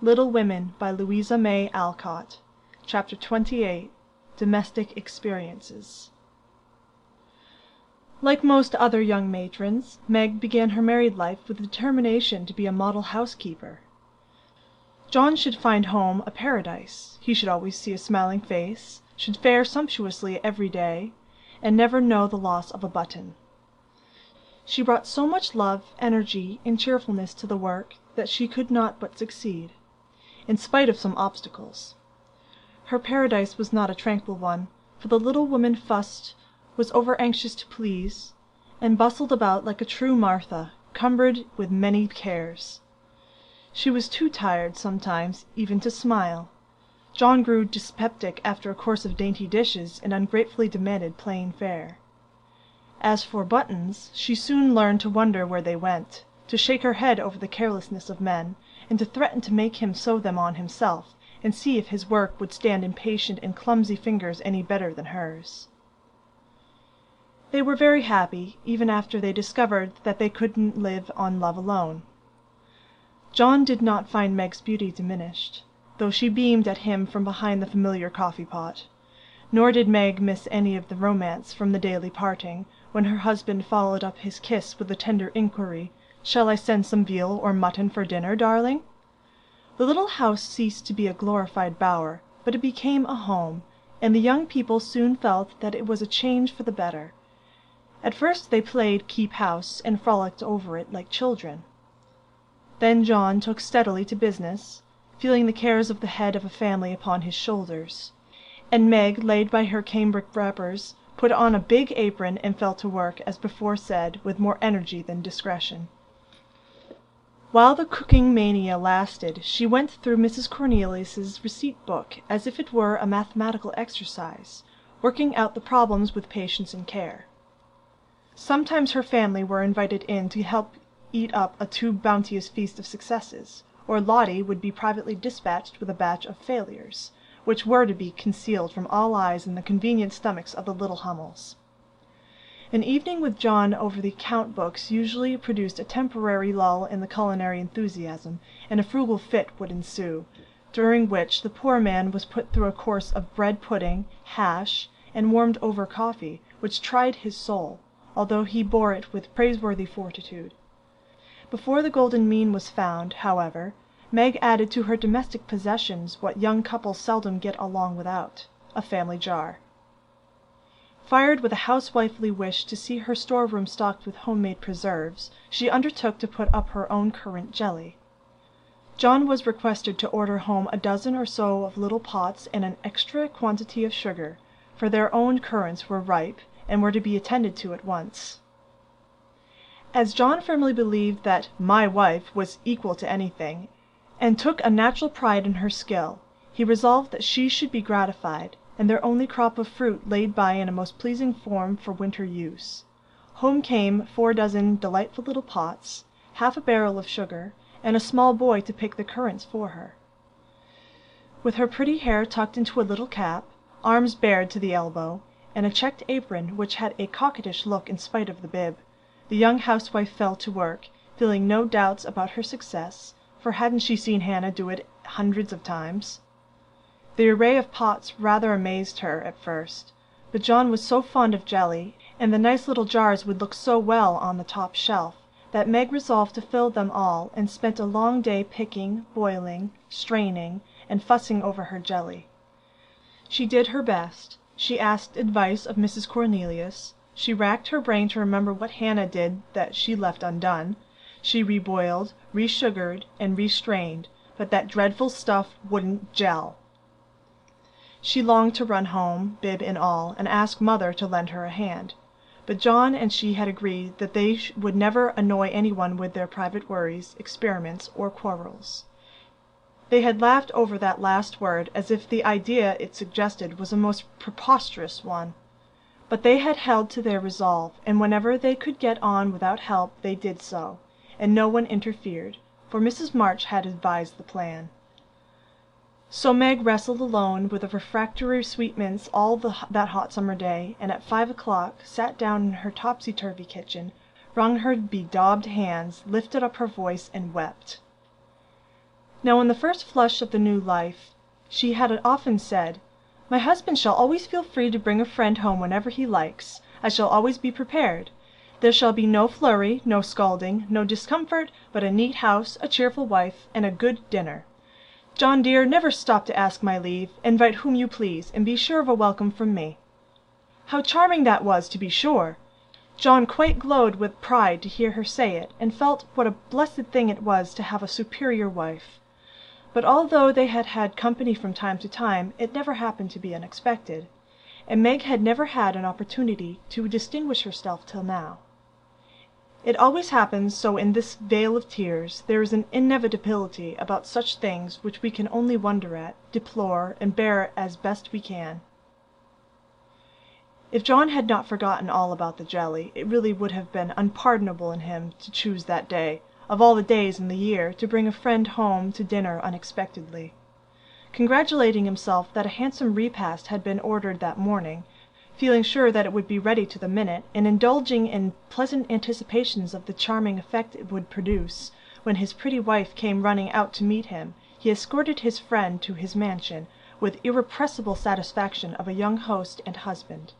Little Women by Louise May Alcott. Chapter 28. Domestic Experiences. Like most other young matrons, Meg began her married life with the determination to be a model housekeeper. John should find home a paradise. He should always see a smiling face, should fare sumptuously every day, and never know the loss of a button. She brought so much love, energy, and cheerfulness to the work that she could not but succeed, in spite of some obstacles. Her paradise was not a tranquil one, for the little woman was over-anxious to please, and bustled about like a true Martha, cumbered with many cares. She was too tired, sometimes, even to smile. John grew dyspeptic after a course of dainty dishes, and ungratefully demanded plain fare. As for buttons, she soon learned to wonder where they went, to shake her head over the carelessness of men, and to threaten to make him sew them on himself, and see if his work would stand impatient and clumsy fingers any better than hers. They were very happy, even after they discovered that they couldn't live on love alone. John did not find Meg's beauty diminished, though she beamed at him from behind the familiar coffee-pot. Nor did Meg miss any of the romance from the daily parting, when her husband followed up his kiss with the tender inquiry, "Shall I send some veal or mutton for dinner, darling?" The little house ceased to be a glorified bower, but it became a home, and the young people soon felt that it was a change for the better. At first they played keep house, and frolicked over it like children. Then John took steadily to business, feeling the cares of the head of a family upon his shoulders, and Meg, laid by her cambric wrappers, put on a big apron and fell to work, as before said, with more energy than discretion. While the cooking mania lasted, she went through Mrs. Cornelius's receipt book as if it were a mathematical exercise, working out the problems with patience and care. Sometimes her family were invited in to help eat up a too bounteous feast of successes, or Lottie would be privately dispatched with a batch of failures, which were to be concealed from all eyes in the convenient stomachs of the little Hummels. An evening with John over the account books usually produced a temporary lull in the culinary enthusiasm, and a frugal fit would ensue, during which the poor man was put through a course of bread pudding, hash, and warmed-over coffee, which tried his soul, although he bore it with praiseworthy fortitude. Before the golden mean was found, however, Meg added to her domestic possessions what young couples seldom get along without, a family jar. Fired with a housewifely wish to see her storeroom stocked with homemade preserves, she undertook to put up her own currant jelly. John was requested to order home a dozen or so of little pots and an extra quantity of sugar, for their own currants were ripe and were to be attended to at once. As John firmly believed that "my wife" was equal to anything, and took a natural pride in her skill, he resolved that she should be gratified, and their only crop of fruit laid by in a most pleasing form for winter use. Home came 4 dozen delightful little pots, half a barrel of sugar, and a small boy to pick the currants for her. With her pretty hair tucked into a little cap, arms bared to the elbow, and a checked apron which had a coquettish look in spite of the bib, the young housewife fell to work, feeling no doubts about her success, for hadn't she seen Hannah do it hundreds of times? The array of pots rather amazed her at first, but John was so fond of jelly, and the nice little jars would look so well on the top shelf, that Meg resolved to fill them all, and spent a long day picking, boiling, straining, and fussing over her jelly. She did her best. She asked advice of Mrs. Cornelius. She racked her brain to remember what Hannah did that she left undone. She reboiled, resugared, and restrained, but that dreadful stuff wouldn't gel. She longed to run home, bib and all, and ask Mother to lend her a hand. But John and she had agreed that they would never annoy anyone with their private worries, experiments, or quarrels. They had laughed over that last word as if the idea it suggested was a most preposterous one. But they had held to their resolve, and whenever they could get on without help they did so, and no one interfered, for Mrs. March had advised the plan. So Meg wrestled alone with the refractory sweetmeats all that hot summer day, and at 5 o'clock sat down in her topsy-turvy kitchen, wrung her bedaubed hands, lifted up her voice, and wept. Now in the first flush of the new life she had often said, "My husband shall always feel free to bring a friend home whenever he likes. I shall always be prepared. There shall be no flurry, no scalding, no discomfort, but a neat house, a cheerful wife, and a good dinner. John dear, never stop to ask my leave. Invite whom you please, and be sure of a welcome from me." How charming that was, to be sure! John quite glowed with pride to hear her say it, and felt what a blessed thing it was to have a superior wife. But although they had had company from time to time, it never happened to be unexpected, and Meg had never had an opportunity to distinguish herself till now. It always happens so in this vale of tears. There is an inevitability about such things which we can only wonder at, deplore, and bear as best we can. If John had not forgotten all about the jelly, it really would have been unpardonable in him to choose that day, of all the days in the year, to bring a friend home to dinner unexpectedly. Congratulating himself that a handsome repast had been ordered that morning, feeling sure that it would be ready to the minute, and indulging in pleasant anticipations of the charming effect it would produce, when his pretty wife came running out to meet him, he escorted his friend to his mansion, with irrepressible satisfaction of a young host and husband.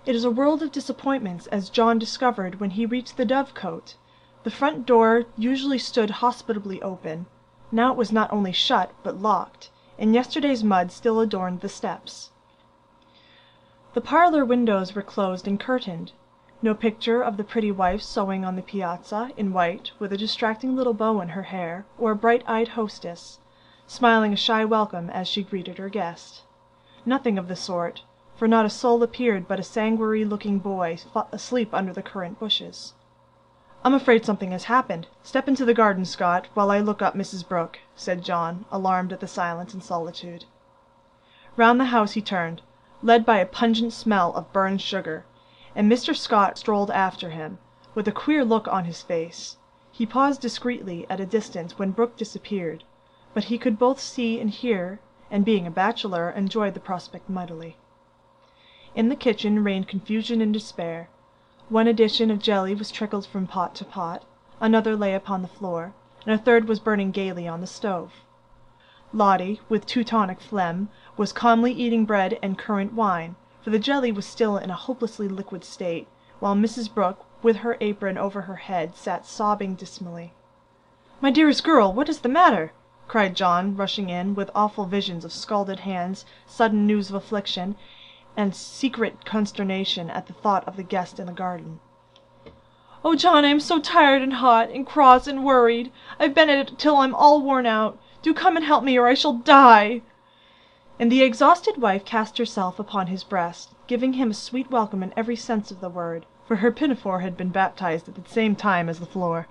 It is a world of disappointments, as John discovered when he reached the Dovecot. The front door usually stood hospitably open. Now it was not only shut, but locked, and yesterday's mud still adorned the steps. The parlor windows were closed and curtained. No picture of the pretty wife sewing on the piazza, in white, with a distracting little bow in her hair, or a bright-eyed hostess, smiling a shy welcome as she greeted her guest. Nothing of the sort, for not a soul appeared but a sanguinary-looking boy asleep under the currant bushes. "I'm afraid something has happened. Step into the garden, Scott, while I look up Mrs. Brooke," said John, alarmed at the silence and solitude. Round the house he turned, led by a pungent smell of burned sugar, and Mr. Scott strolled after him, with a queer look on his face. He paused discreetly at a distance when Brooke disappeared, but he could both see and hear, and being a bachelor, enjoyed the prospect mightily. In the kitchen reigned confusion and despair. One edition of jelly was trickled from pot to pot, another lay upon the floor, and a third was burning gaily on the stove. Lottie, with Teutonic phlegm, was calmly eating bread and currant wine, for the jelly was still in a hopelessly liquid state, while Mrs. Brooke, with her apron over her head, sat sobbing dismally. "My dearest girl, what is the matter?" cried John, rushing in, with awful visions of scalded hands, sudden news of affliction, and secret consternation at the thought of the guest in the garden. "Oh, John, I am so tired and hot, and cross and worried. I've been at it till I'm all worn out. Do come and help me, or I shall die." And the exhausted wife cast herself upon his breast, giving him a sweet welcome in every sense of the word, for her pinafore had been baptized at the same time as the floor.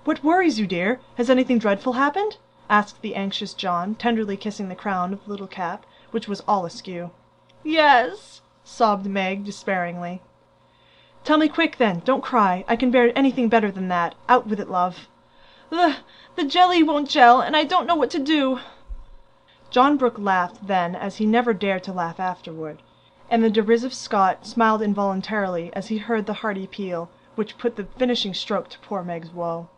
"What worries you, dear? Has anything dreadful happened?" asked the anxious John, tenderly kissing the crown of the little cap, which was all askew. "Yes," sobbed Meg despairingly. "Tell me quick, then. Don't cry. I can bear anything better than that. Out with it, love." The jelly won't gel, and I don't know what to do." John Brooke laughed then as he never dared to laugh afterward, and the derisive Scot smiled involuntarily as he heard the hearty peal, which put the finishing stroke to poor Meg's woe.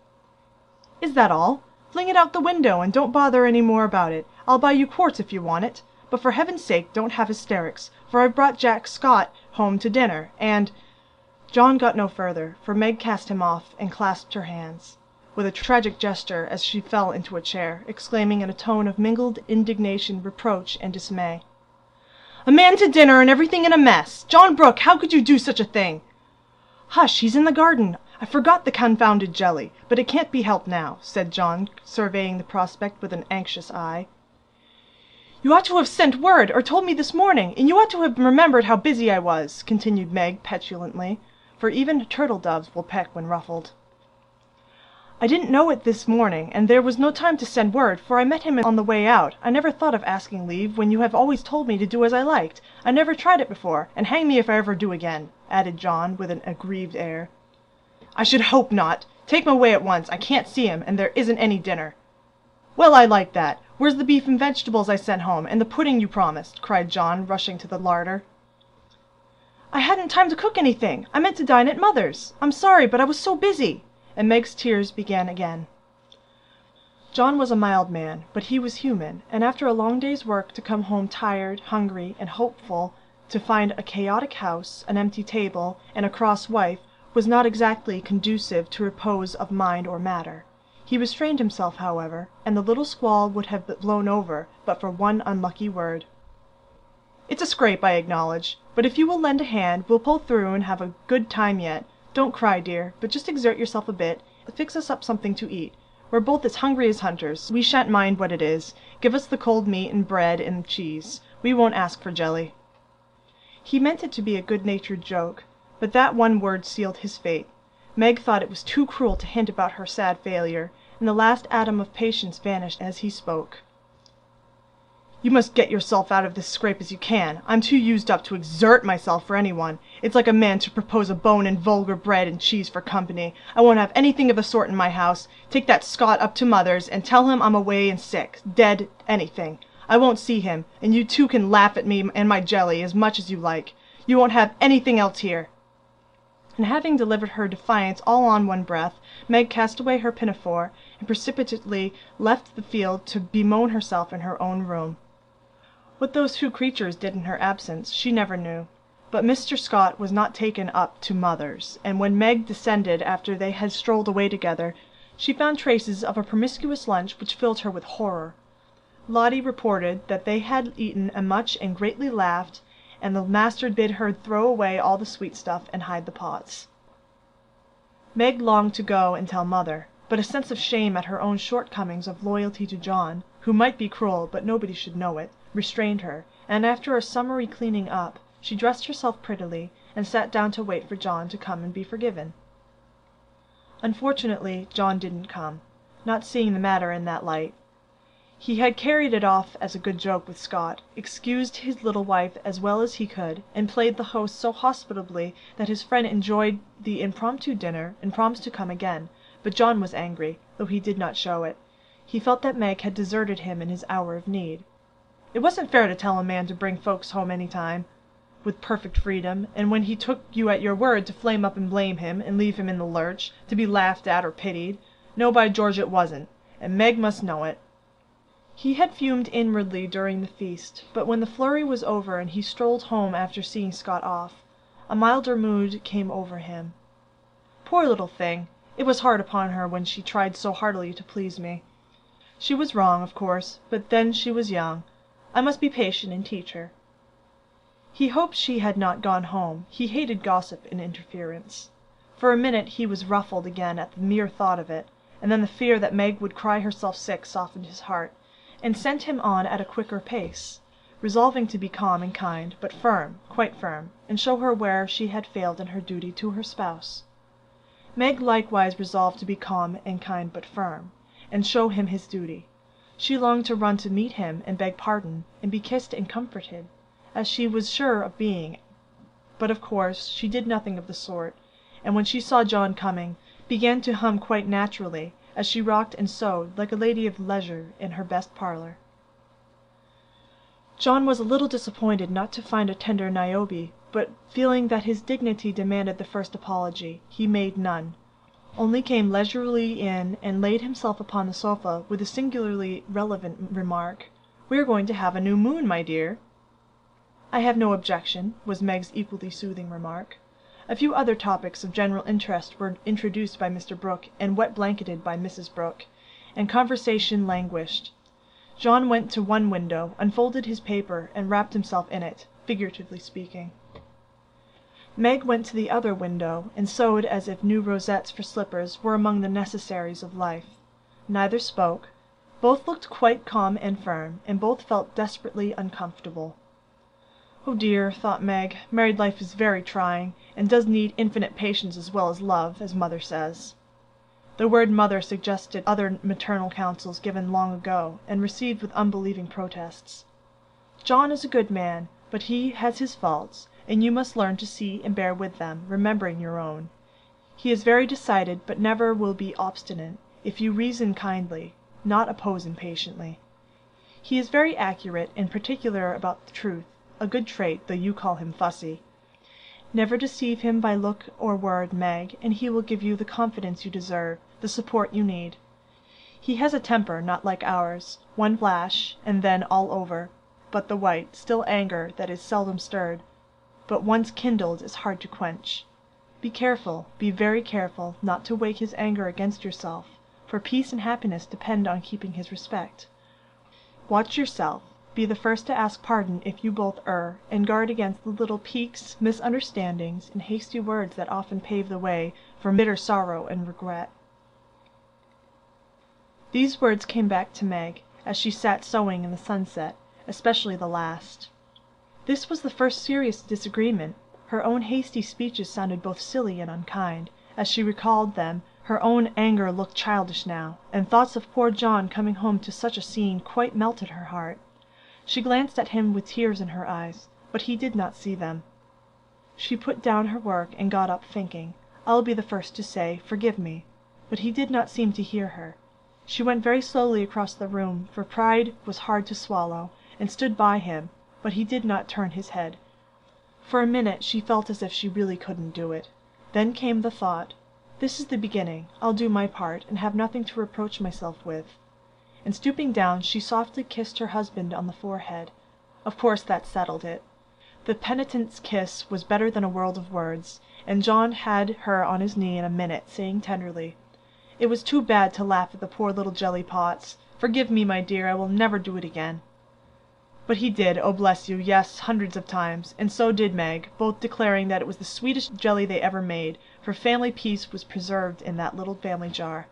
"Is that all? Fling it out the window, and don't bother any more about it. I'll buy you quarts if you want it. But for heaven's sake don't have hysterics, for I've brought Jack Scott home to dinner, and—" John got no further, for Meg cast him off and clasped her hands, with a tragic gesture, as she fell into a chair, exclaiming in a tone of mingled indignation, reproach, and dismay, "A man to dinner, and everything in a mess! John Brooke, how could you do such a thing?" "Hush, he's in the garden. I forgot the confounded jelly, but it can't be helped now," said John, surveying the prospect with an anxious eye. "You ought to have sent word, or told me this morning, and you ought to have remembered how busy I was," continued Meg petulantly, for even turtle-doves will peck when ruffled. "I didn't know it this morning, and there was no time to send word, for I met him on the way out. I never thought of asking leave, when you have always told me to do as I liked. I never tried it before, and hang me if I ever do again," added John, with an aggrieved air. "I should hope not. Take him away at once. I can't see him, and there isn't any dinner." "Well, I like that. Where's the beef and vegetables I sent home, and the pudding you promised?" cried John, rushing to the larder. "I hadn't time to cook anything. I meant to dine at Mother's. I'm sorry, but I was so busy," and Meg's tears began again. John was a mild man, but he was human, and after a long day's work to come home tired, hungry, and hopeful, to find a chaotic house, an empty table, and a cross wife, was not exactly conducive to repose of mind or matter. He restrained himself, however, and the little squall would have blown over but for one unlucky word. "It's a scrape, I acknowledge, but if you will lend a hand, we'll pull through and have a good time yet. Don't cry, dear, but just exert yourself a bit. Fix us up something to eat. We're both as hungry as hunters. We shan't mind what it is. Give us the cold meat and bread and cheese. We won't ask for jelly." He meant it to be a good-natured joke, but that one word sealed his fate. Meg thought it was too cruel to hint about her sad failure, and the last atom of patience vanished as he spoke. "You must get yourself out of this scrape as you can. I'm too used up to exert myself for anyone. It's like a man to propose a bone and vulgar bread and cheese for company. I won't have anything of the sort in my house. Take that Scot up to mother's, and tell him I'm away and sick, dead, anything. I won't see him, and you two can laugh at me and my jelly as much as you like. You won't have anything else here." And having delivered her defiance all on one breath, Meg cast away her pinafore, and precipitately left the field to bemoan herself in her own room. What those two creatures did in her absence she never knew, but Mr. Scott was not taken up to mother's, and when Meg descended after they had strolled away together, she found traces of a promiscuous lunch which filled her with horror. Lottie reported that they had eaten much and greatly laughed, and the master bid her throw away all the sweet stuff and hide the pots. Meg longed to go and tell mother, but a sense of shame at her own shortcomings of loyalty to John, who might be cruel but nobody should know it, restrained her, and after a summary cleaning up, she dressed herself prettily and sat down to wait for John to come and be forgiven. Unfortunately, John didn't come, not seeing the matter in that light. He had carried it off as a good joke with Scott, excused his little wife as well as he could, and played the host so hospitably that his friend enjoyed the impromptu dinner and promised to come again, but John was angry, though he did not show it. He felt that Meg had deserted him in his hour of need. It wasn't fair to tell a man to bring folks home any time, with perfect freedom, and when he took you at your word to flame up and blame him, and leave him in the lurch, to be laughed at or pitied. No, by George, it wasn't, and Meg must know it. He had fumed inwardly during the feast, but when the flurry was over and he strolled home after seeing Scott off, a milder mood came over him. Poor little thing! It was hard upon her when she tried so heartily to please me. She was wrong, of course, but then she was young. I must be patient and teach her. He hoped she had not gone home. He hated gossip and interference. For a minute he was ruffled again at the mere thought of it, and then the fear that Meg would cry herself sick softened his heart, and sent him on at a quicker pace, resolving to be calm and kind, but firm, quite firm, and show her where she had failed in her duty to her spouse. Meg likewise resolved to be calm and kind but firm, and show him his duty. She longed to run to meet him and beg pardon, and be kissed and comforted, as she was sure of being, but of course she did nothing of the sort, and when she saw John coming, began to hum quite naturally, as she rocked and sewed like a lady of leisure in her best parlour. John was a little disappointed not to find a tender Niobe, but feeling that his dignity demanded the first apology, he made none, only came leisurely in and laid himself upon the sofa with the singularly relevant remark, "We are going to have a new moon, my dear." "I have no objection," was Meg's equally soothing remark. A few other topics of general interest were introduced by Mr. Brooke and wet-blanketed by Mrs. Brooke, and conversation languished. John went to one window, unfolded his paper, and wrapped himself in it, figuratively speaking. Meg went to the other window, and sewed as if new rosettes for slippers were among the necessaries of life. Neither spoke. Both looked quite calm and firm, and both felt desperately uncomfortable. "Oh dear," thought Meg, "married life is very trying, and does need infinite patience as well as love, as mother says." The word mother suggested other maternal counsels given long ago, and received with unbelieving protests. "John is a good man, but he has his faults, and you must learn to see and bear with them, remembering your own. He is very decided, but never will be obstinate, if you reason kindly, not oppose impatiently. He is very accurate and particular about the truth, a good trait, though you call him fussy. Never deceive him by look or word, Meg, and he will give you the confidence you deserve, the support you need. He has a temper not like ours, one flash, and then all over, but the white, still anger that is seldom stirred, but once kindled is hard to quench. Be careful, be very careful, not to wake his anger against yourself, for peace and happiness depend on keeping his respect. Watch yourself, be the first to ask pardon if you both err, and guard against the little piques, misunderstandings, and hasty words that often pave the way for bitter sorrow and regret. These words came back to Meg as she sat sewing in the sunset, especially the last. This was the first serious disagreement. Her own hasty speeches sounded both silly and unkind. As she recalled them, her own anger looked childish now, and thoughts of poor John coming home to such a scene quite melted her heart. She glanced at him with tears in her eyes, but he did not see them. She put down her work and got up, thinking, "I'll be the first to say, 'Forgive me,'" but he did not seem to hear her. She went very slowly across the room, for pride was hard to swallow, and stood by him, but he did not turn his head. For a minute she felt as if she really couldn't do it. Then came the thought, "This is the beginning. I'll do my part, and have nothing to reproach myself with." And stooping down, she softly kissed her husband on the forehead. Of course that settled it. The penitent's kiss was better than a world of words, and John had her on his knee in a minute, saying tenderly, "It was too bad to laugh at the poor little jelly pots. Forgive me, my dear, I will never do it again." But he did, oh bless you, yes, hundreds of times, and so did Meg, both declaring that it was the sweetest jelly they ever made, for family peace was preserved in that little family jar.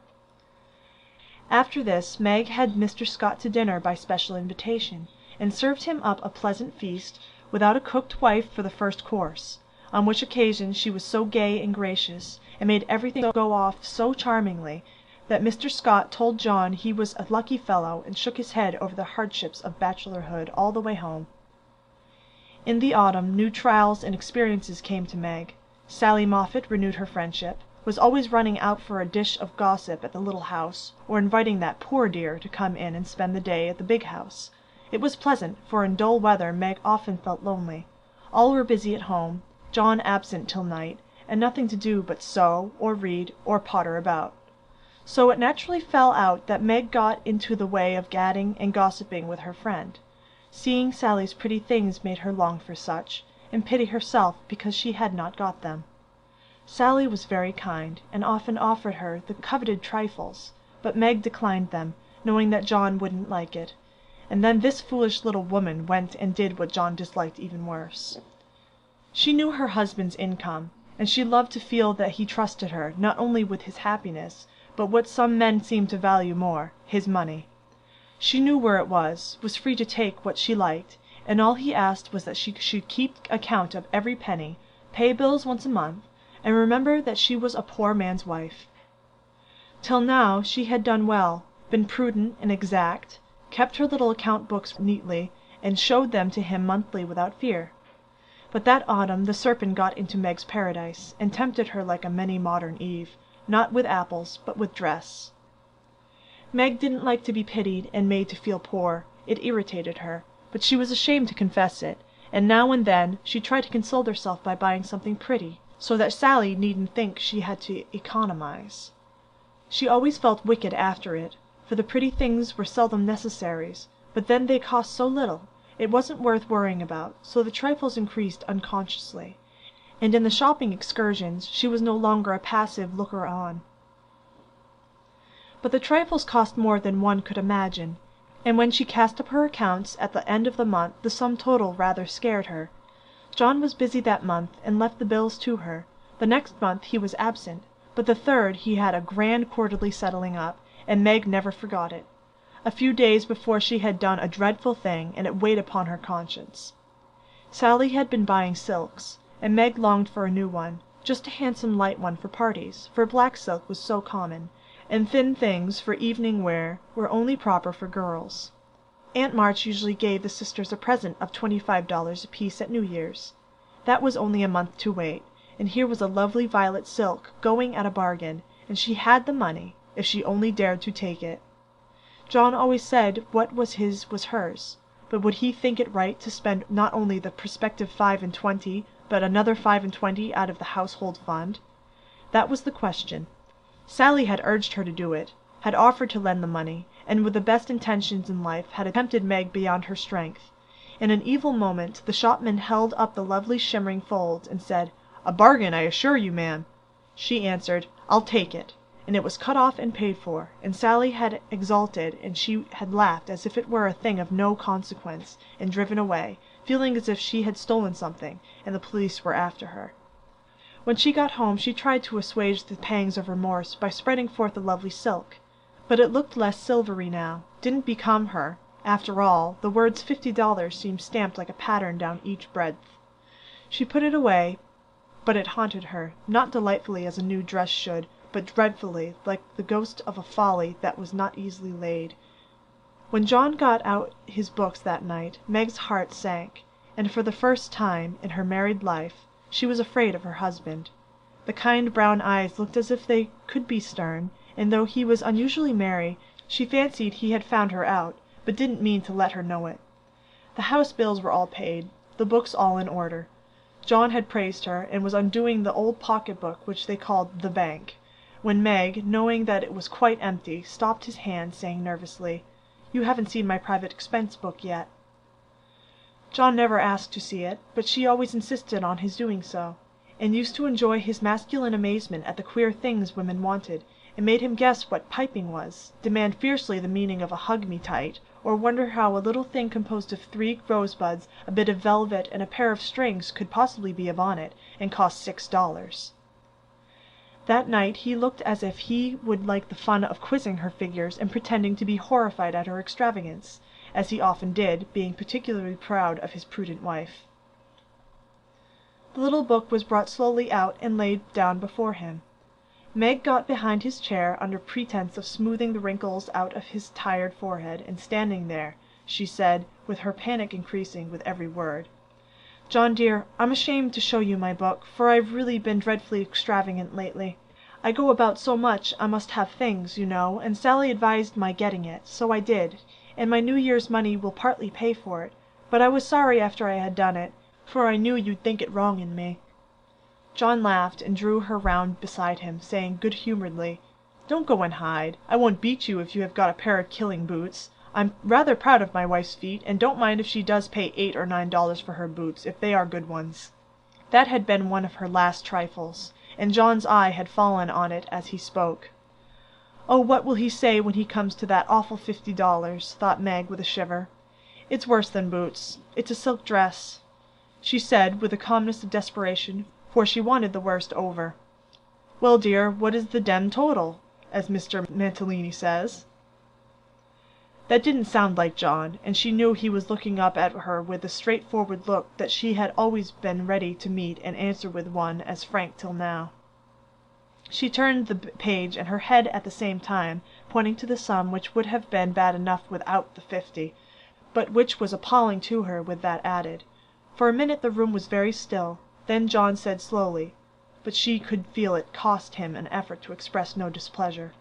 After this, Meg had Mr. Scott to dinner by special invitation, and served him up a pleasant feast, without a cooked wife for the first course, on which occasion she was so gay and gracious, and made everything go off so charmingly, that Mr. Scott told John he was a lucky fellow, and shook his head over the hardships of bachelorhood all the way home. In the autumn new trials and experiences came to Meg. Sally Moffat renewed her friendship, was always running out for a dish of gossip at the little house, or inviting that poor dear to come in and spend the day at the big house. It was pleasant, for in dull weather Meg often felt lonely. All were busy at home, John absent till night, and nothing to do but sew, or read, or potter about. So it naturally fell out that Meg got into the way of gadding and gossiping with her friend. Seeing Sally's pretty things made her long for such, and pity herself because she had not got them. Sally was very kind, and often offered her the coveted trifles, but Meg declined them, knowing that John wouldn't like it. And then this foolish little woman went and did what John disliked even worse. She knew her husband's income, and she loved to feel that he trusted her, not only with his happiness, but what some men seem to value more, his money. She knew where it was free to take what she liked, and all he asked was that she should keep account of every penny, pay bills once a month, and remember that she was a poor man's wife. Till now she had done well, been prudent and exact, kept her little account books neatly, and showed them to him monthly without fear. But that autumn the serpent got into Meg's paradise, and tempted her like a many modern Eve, not with apples, but with dress. Meg didn't like to be pitied and made to feel poor. It irritated her, but she was ashamed to confess it, and now and then she tried to console herself by buying something pretty, so that Sally needn't think she had to economize. She always felt wicked after it, for the pretty things were seldom necessaries, but then they cost so little, it wasn't worth worrying about, so the trifles increased unconsciously, and in the shopping excursions she was no longer a passive looker-on. But the trifles cost more than one could imagine, and when she cast up her accounts at the end of the month the sum total rather scared her. John was busy that month, and left the bills to her. The next month he was absent, but the third he had a grand quarterly settling up, and Meg never forgot it. A few days before she had done a dreadful thing, and it weighed upon her conscience. Sally had been buying silks, and Meg longed for a new one, just a handsome light one for parties, for black silk was so common, and thin things for evening wear were only proper for girls. Aunt March usually gave the sisters a present of $25 apiece at New Year's. That was only a month to wait, and here was a lovely violet silk going at a bargain, and she had the money, if she only dared to take it. John always said what was his was hers, but would he think it right to spend not only the prospective 25, but another 25 out of the household fund? That was the question. Sally had urged her to do it, had offered to lend the money, and with the best intentions in life had tempted Meg beyond her strength. In an evil moment the shopman held up the lovely shimmering folds and said, "A bargain, I assure you, ma'am." She answered, "I'll take it," and it was cut off and paid for, and Sally had exulted and she had laughed as if it were a thing of no consequence, and driven away, feeling as if she had stolen something, and the police were after her. When she got home she tried to assuage the pangs of remorse by spreading forth the lovely silk. But it looked less silvery now, didn't become her. After all, the words $50 seemed stamped like a pattern down each breadth. She put it away, but it haunted her, not delightfully as a new dress should, but dreadfully, like the ghost of a folly that was not easily laid. When John got out his books that night, Meg's heart sank, and for the first time in her married life she was afraid of her husband. The kind brown eyes looked as if they could be stern, and though he was unusually merry, she fancied he had found her out, but didn't mean to let her know it. The house bills were all paid, the books all in order. John had praised her, and was undoing the old pocket-book which they called the bank, when Meg, knowing that it was quite empty, stopped his hand, saying nervously, "You haven't seen my private expense book yet." John never asked to see it, but she always insisted on his doing so, and used to enjoy his masculine amazement at the queer things women wanted, and made him guess what piping was, demand fiercely the meaning of a hug me tight, or wonder how a little thing composed of 3 rosebuds, a bit of velvet, and a pair of strings could possibly be a bonnet, and cost $6. That night he looked as if he would like the fun of quizzing her figures and pretending to be horrified at her extravagance, as he often did, being particularly proud of his prudent wife. The little book was brought slowly out and laid down before him. Meg got behind his chair under pretense of smoothing the wrinkles out of his tired forehead, and standing there, she said, with her panic increasing with every word, "John dear, I'm ashamed to show you my book, for I've really been dreadfully extravagant lately. I go about so much I must have things, you know, and Sally advised my getting it, so I did, and my New Year's money will partly pay for it, but I was sorry after I had done it, for I knew you'd think it wrong in me." John laughed and drew her round beside him, saying good-humouredly, "Don't go and hide. I won't beat you if you have got a pair of killing boots. I'm rather proud of my wife's feet, and don't mind if she does pay $8 or $9 for her boots, if they are good ones." That had been one of her last trifles, and John's eye had fallen on it as he spoke. "Oh, what will he say when he comes to that awful $50, thought Meg with a shiver. "It's worse than boots. It's a silk dress," she said with the calmness of desperation, for she wanted the worst over. "Well, dear, what is the dem total, as Mr. Mantalini says?" That didn't sound like John, and she knew he was looking up at her with the straightforward look that she had always been ready to meet and answer with one as frank till now. She turned the page, and her head at the same time, pointing to the sum which would have been bad enough without the 50, but which was appalling to her with that added. For a minute the room was very still. Then John said slowly, but she could feel it cost him an effort to express no displeasure,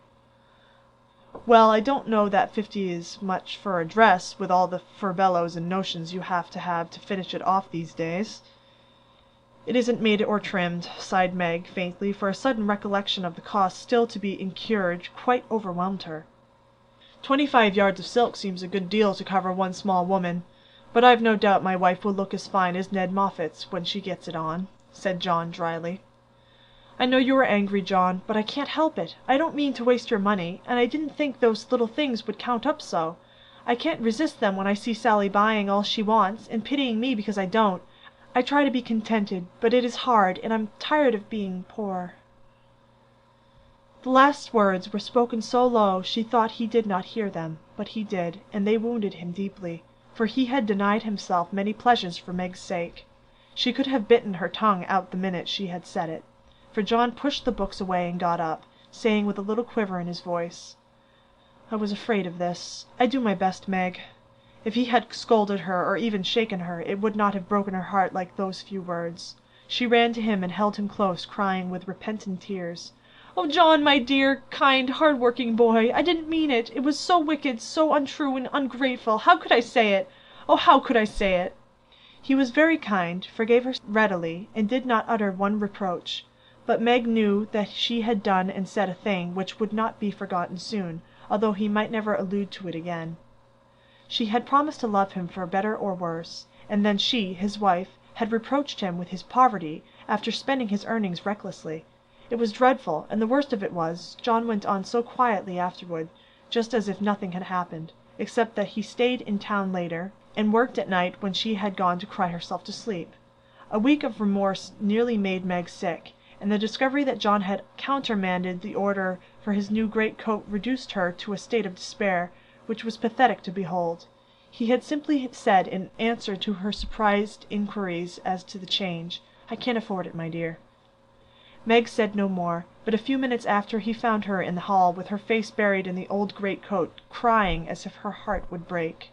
"Well, I don't know that 50 is much for a dress, with all the furbelows and notions you have to finish it off these days." "It isn't made or trimmed," sighed Meg faintly, for a sudden recollection of the cost still to be incurred quite overwhelmed her. 25 yards of silk seems a good deal to cover one small woman, but I've no doubt my wife will look as fine as Ned Moffat's when she gets it on," said John dryly. "I know you are angry, John, but I can't help it. I don't mean to waste your money, and I didn't think those little things would count up so. I can't resist them when I see Sally buying all she wants, and pitying me because I don't. I try to be contented, but it is hard, and I'm tired of being poor." The last words were spoken so low she thought he did not hear them, but he did, and they wounded him deeply, for he had denied himself many pleasures for Meg's sake. She could have bitten her tongue out the minute she had said it, for John pushed the books away and got up, saying with a little quiver in his voice, "I was afraid of this. I do my best, Meg." If he had scolded her, or even shaken her, it would not have broken her heart like those few words. She ran to him and held him close, crying with repentant tears, "Oh, John, my dear, kind, hard-working boy, I didn't mean it. It was so wicked, so untrue and ungrateful. How could I say it? Oh, how could I say it?" He was very kind, forgave her readily, and did not utter one reproach. But Meg knew that she had done and said a thing which would not be forgotten soon, although he might never allude to it again. She had promised to love him for better or worse, and then she, his wife, had reproached him with his poverty after spending his earnings recklessly. It was dreadful, and the worst of it was, John went on so quietly afterward, just as if nothing had happened, except that he stayed in town later, and worked at night when she had gone to cry herself to sleep. A week of remorse nearly made Meg sick, and the discovery that John had countermanded the order for his new greatcoat reduced her to a state of despair which was pathetic to behold. He had simply said in answer to her surprised inquiries as to the change, "I can't afford it, my dear." Meg said no more, but a few minutes after he found her in the hall with her face buried in the old greatcoat, crying as if her heart would break.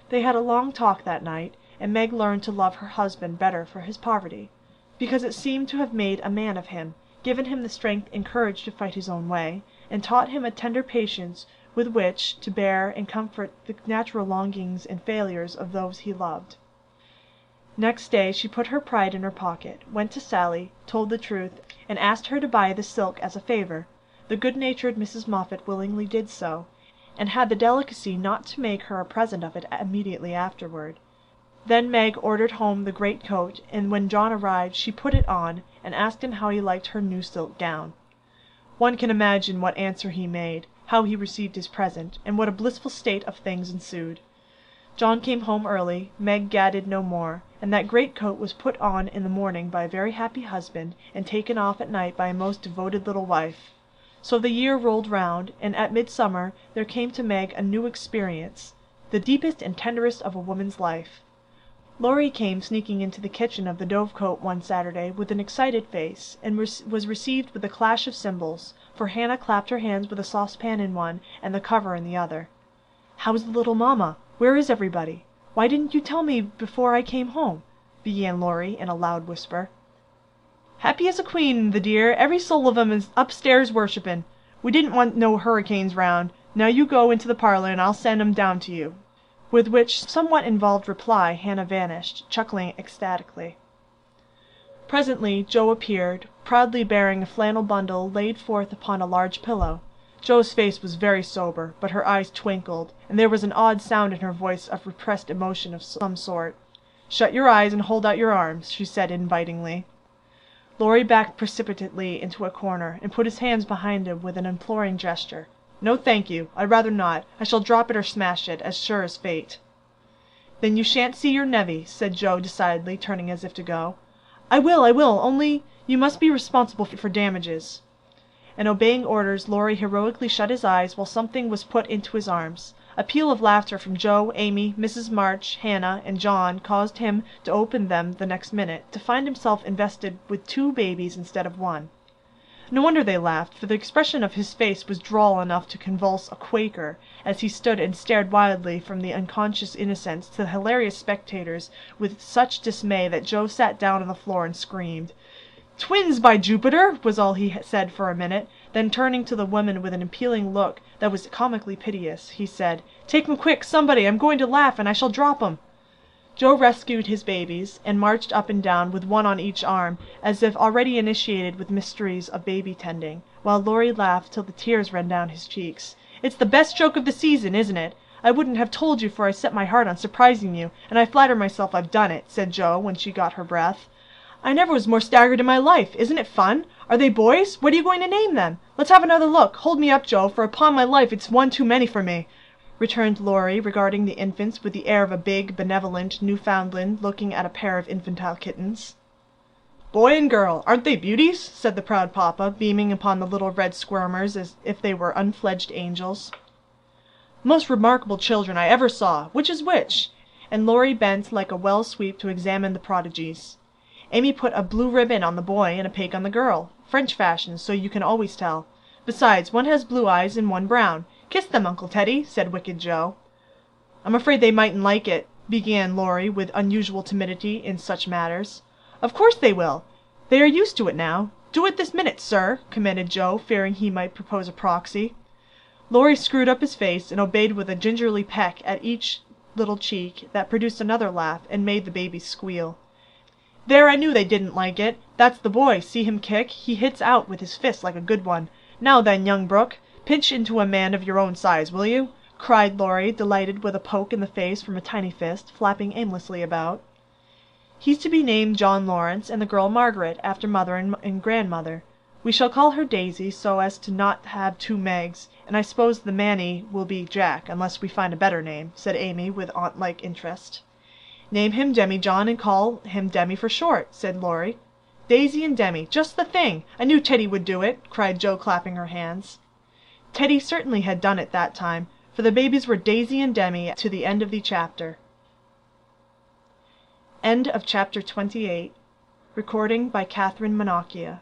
They had a long talk that night, and Meg learned to love her husband better for his poverty, because it seemed to have made a man of him, given him the strength and courage to fight his own way, and taught him a tender patience with which to bear and comfort the natural longings and failures of those he loved. Next day she put her pride in her pocket, went to Sally, told the truth, and asked her to buy the silk as a favor. The good-natured Mrs. Moffat willingly did so, and had the delicacy not to make her a present of it immediately afterward. Then Meg ordered home the greatcoat, and when John arrived she put it on, and asked him how he liked her new silk gown. One can imagine what answer he made, how he received his present, and what a blissful state of things ensued. John came home early, Meg gadded no more, and that greatcoat was put on in the morning by a very happy husband, and taken off at night by a most devoted little wife. So the year rolled round, and at midsummer there came to Meg a new experience, the deepest and tenderest of a woman's life. Laurie came sneaking into the kitchen of the Dovecote one Saturday with an excited face, and was received with a clash of cymbals, for Hannah clapped her hands with a saucepan in one and the cover in the other. "How's the little mamma? Where is everybody? Why didn't you tell me before I came home?" began Laurie in a loud whisper. "Happy as a queen, the dear. Every soul of 'em is upstairs worshippin'. We didn't want no hurricanes round. Now you go into the parlor and I'll send 'em down to you." With which somewhat involved reply Hannah vanished, chuckling ecstatically. Presently Joe appeared, proudly bearing a flannel bundle laid forth upon a large pillow. Joe's face was very sober, but her eyes twinkled, and there was an odd sound in her voice of repressed emotion of some sort. "Shut your eyes and hold out your arms," she said invitingly. Laurie backed precipitately into a corner, and put his hands behind him with an imploring gesture. "No, thank you. I'd rather not. I shall drop it or smash it, as sure as fate." "Then you shan't see your nevy," said Joe decidedly, turning as if to go. I will, only you must be responsible for damages." And obeying orders, Laurie heroically shut his eyes while something was put into his arms. A peal of laughter from Joe, Amy, Mrs. March, Hannah, and John caused him to open them the next minute, to find himself invested with 2 babies instead of 1. No wonder they laughed, for the expression of his face was droll enough to convulse a Quaker, as he stood and stared wildly from the unconscious innocents to the hilarious spectators with such dismay that Joe sat down on the floor and screamed. "Twins, by Jupiter!" was all he said for a minute. Then turning to the women with an appealing look that was comically piteous, he said, "Take 'em quick, somebody! I'm going to laugh, and I shall drop 'em." Joe rescued his babies, and marched up and down with one on each arm, as if already initiated with mysteries of baby tending, while Laurie laughed till the tears ran down his cheeks. "It's the best joke of the season, isn't it? I wouldn't have told you, for I set my heart on surprising you, and I flatter myself I've done it," said Joe, when she got her breath. "I never was more staggered in my life. Isn't it fun? Are they boys? What are you going to name them? Let's have another look. Hold me up, Joe, for upon my life it's one too many for me," returned Laurie, regarding the infants with the air of a big, benevolent Newfoundland looking at a pair of infantile kittens. "Boy and girl, aren't they beauties?" said the proud papa, beaming upon the little red squirmers as if they were unfledged angels. "Most remarkable children I ever saw. Which is which?" And Laurie bent like a well sweep to examine the prodigies. "Amy put a blue ribbon on the boy and a pink on the girl, French fashion, so you can always tell. Besides, one has blue eyes and one brown. Kiss them, Uncle Teddy," said wicked Joe. "I'm afraid they mightn't like it," began Laurie with unusual timidity in such matters. "Of course they will. They are used to it now. Do it this minute, sir," commanded Joe, fearing he might propose a proxy. Laurie screwed up his face and obeyed with a gingerly peck at each little cheek that produced another laugh and made the babies squeal. "There, I knew they didn't like it. That's the boy. See him kick? He hits out with his fist like a good one. Now then, young Brooke, Pitch into a man of your own size, will you?" cried Laurie, delighted with a poke in the face from a tiny fist, flapping aimlessly about. "He's to be named John Lawrence, and the girl Margaret, after mother and grandmother. We shall call her Daisy, so as not to have two Megs, and I suppose the Mannie will be Jack, unless we find a better name," said Amy, with aunt-like interest. "Name him Demi-John, and call him Demi for short," said Laurie. "Daisy and Demi, just the thing! I knew Teddy would do it," cried Jo, clapping her hands. Teddy certainly had done it that time, for the babies were Daisy and Demi to the end of the chapter. End of chapter 28. Recording by Catherine Monocchia.